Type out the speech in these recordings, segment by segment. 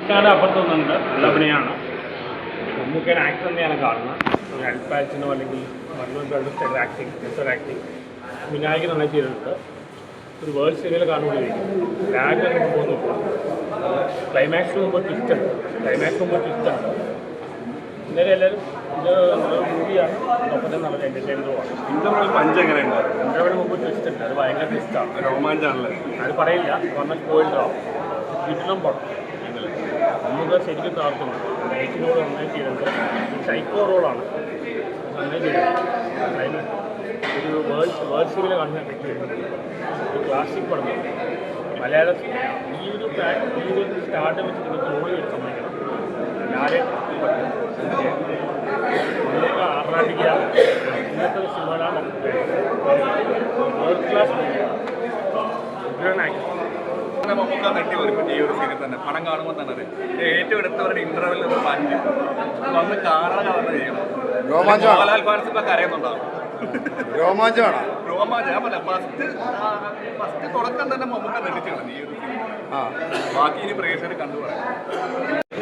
ഇക്കാടെ അപ്പുറത്തൊന്നുണ്ട് നല്ല അഭിനയമാണ്. നമുക്ക് ആക്ടർ തന്നെയാണ് കാണുന്നത്. ഒരു അൽപ്പാച്ചിനോ അല്ലെങ്കിൽ മറ്റൊരു ആക്ടിങ് വിനായകൻ നന്നായി ചെയ്തിട്ടുണ്ട്. ഒരു വേൾഡ് സീരിയൽ കാണുമ്പോഴേക്കും ലാഗൊക്കെ പോകുന്നില്ല. ക്ലൈമാക്സിന് മുമ്പ് ട്വിസ്റ്റുണ്ട്. ഇന്നലെ എല്ലാവരും ഇത് നല്ലൊരു മൂവിയാണ്. ഒപ്പം തന്നെ നല്ല എൻ്റർടൈൻമെൻറ്റുമാണ്. ഇന്റർവെൽ പഞ്ച് എങ്ങനെയുണ്ട്? ഇന്റർവെൽ മുമ്പ് ട്വിസ്റ്റ് ഉണ്ട്. അത് ഭയങ്കര ട്വിസ്റ്റാണ്. രോമാഞ്ചാണല്ലേ? അത് പറയില്ല. വന്നാൽ പോയിട്ടാവും. കിട്ടണം പടം. നമുക്ക് ശരിക്കും താർത്തുണ്ട്. മേക്കിനോട് നന്നായി ചെയ്തിട്ടുണ്ട്. സൈക്കോ റോളാണ് നന്നായി ചെയ്തത്. ഒരു വേൾഡ് സീരിയൽ കാണുന്ന ഒരു ക്ലാസിക് പടം മലയാളം. ഈ ഒരു സ്റ്റാർട്ട് വെച്ച് നിങ്ങൾക്ക് റോള് വെച്ച് സമ്മതിക്കണം. ആരെയും നമുക്ക് ആറാടിക്കുക ഇന്നത്തെ ഒരു സിനിമകളാണ് വേൾഡ് ക്ലാസ് നമുക്ക് നെട്ടി വരും ഈ ഒരു സീരിയൽ തന്നെ. പണം കാണുമ്പോൾ തന്നെ അത് ഏറ്റവും എടുത്തവരുടെ ഇന്റർവെൽ പഞ്ച് വന്ന് കാണാൻ വന്ന് ചെയ്യണം. മോഹൻലാൽ ഫാൻസ് ഇപ്പൊ കരയുന്നുണ്ടാവും. രോമാഞ്ചമാണ്. ഞാൻ പറയാം ഫസ്റ്റ് തുടക്കം തന്നെ നമുക്ക് നെട്ടിച്ചാണ് ഈ ഒരു സീരിയൽ. ബാക്കി ഇനി പ്രേക്ഷകർ കണ്ടു പറയാം.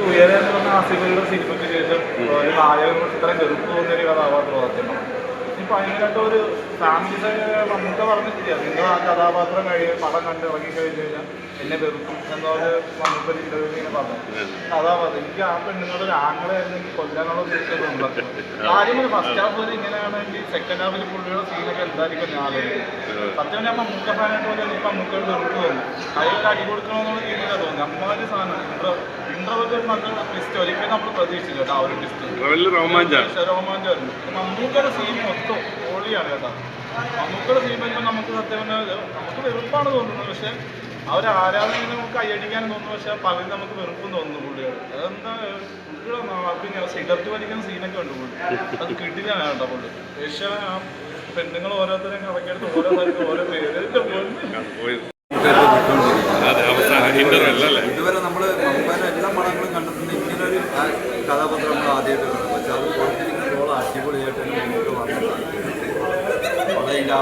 ഉയരെ എന്ന് പറഞ്ഞ ആസിഫലിയുടെ സിനിമയ്ക്ക് ശേഷം ഒരു നായകൻ ഇത്ര ചെറുപ്പ് തോന്നിയൊരു കഥാപാത്രം സത്യമാണ്. ഇപ്പം അതിനായിട്ട് ഒരു ഫാമിലി നമുക്ക് പറഞ്ഞിട്ടില്ല. നിങ്ങൾ ആ കഥാപാത്രം പടം കണ്ട് ഇറങ്ങി കഴിഞ്ഞ് കഴിഞ്ഞാൽ എന്നെ വെറുക്കും എന്നൊരു നമുക്ക് ഇന്റർവ്യൂ ഇങ്ങനെ പറഞ്ഞു. കഥാപാത്രം എനിക്ക് ആ പെണ്ണുങ്ങളുടെ ആംഗിളായിരുന്നെങ്കിൽ കൊല്ലാനുള്ള ഉദ്ദേശിച്ചതുണ്ട്. ആദ്യം ഒരു ഫസ്റ്റ് ഹാഫ് വരെ ഇങ്ങനെയാണെങ്കിൽ സെക്കൻഡ് ഹാഫിൽ പുള്ളിയുടെ സീനൊക്കെ എന്തായിരിക്കും ഞാൻ ആലോചിക്കും. സത്യം ഞാൻ മമ്മൂക്ക ഫാനായിട്ട് പോലെ ഇപ്പം മമ്മൂക്കയുടെ വെറുപ്പ് തോന്നും. അതിൽ അടി കൊടുക്കണമെന്നുള്ള രീതിയിലാണ് തോന്നുന്നത്. അമ്മാതിരി സാധനം ഇന്റർവെൽ നല്ല ട്വിസ്റ്റ് ഒരിക്കലും നമ്മൾ പ്രതീക്ഷിച്ചു കേട്ടോ. ആ ഒരു ട്വിസ്റ്റ് രോമാഞ്ചമായിരുന്നു. മമ്മൂക്കയുടെ സീൻ മൊത്തം പൊളിയാണ് കേട്ടോ. മമ്മൂക്കയുടെ സീൻ വരുമ്പോൾ നമുക്ക് സത്യം പറഞ്ഞാൽ നമുക്ക് വെറുപ്പാണ് തോന്നുന്നത്. പക്ഷെ ആ ഒരു ആരാധനയിൽ നമുക്ക് കൈയടിക്കാനും തോന്നുന്നു. പക്ഷെ പകുതി നമുക്ക് വെറുപ്പും തോന്നുന്നു പുള്ളിയോട്. അതെന്താ പുള്ളിയുടെ പിന്നെ സിഗരറ്റ് വലിക്കുന്ന സീനൊക്കെ ഉണ്ട് പുള്ളി. അത് കിട്ടിയാണ് കേട്ടോ പുള്ളി. പക്ഷേ ആ പെണ്ണുങ്ങൾ ഓരോരുത്തരെയും കറക്കിയെടുത്ത് ഓരോ സ്ഥലത്ത് ഓരോ പേര് ഇതുവരെ നമ്മൾ മമ്മൂക്കാരുടെ എല്ലാ പടങ്ങളും കണ്ടിട്ടുണ്ട്. ഇങ്ങനൊരു കഥാപാത്രം നമ്മൾ ആദ്യമായിട്ട് കണ്ടു. പക്ഷെ അത് കൊടുത്തിരിക്കുന്ന റോൾ അടിപൊളിയായിട്ട് തന്നെ മുന്നോട്ട് വന്നിട്ടുണ്ട്. അവിടെ ഇതിൻ്റെ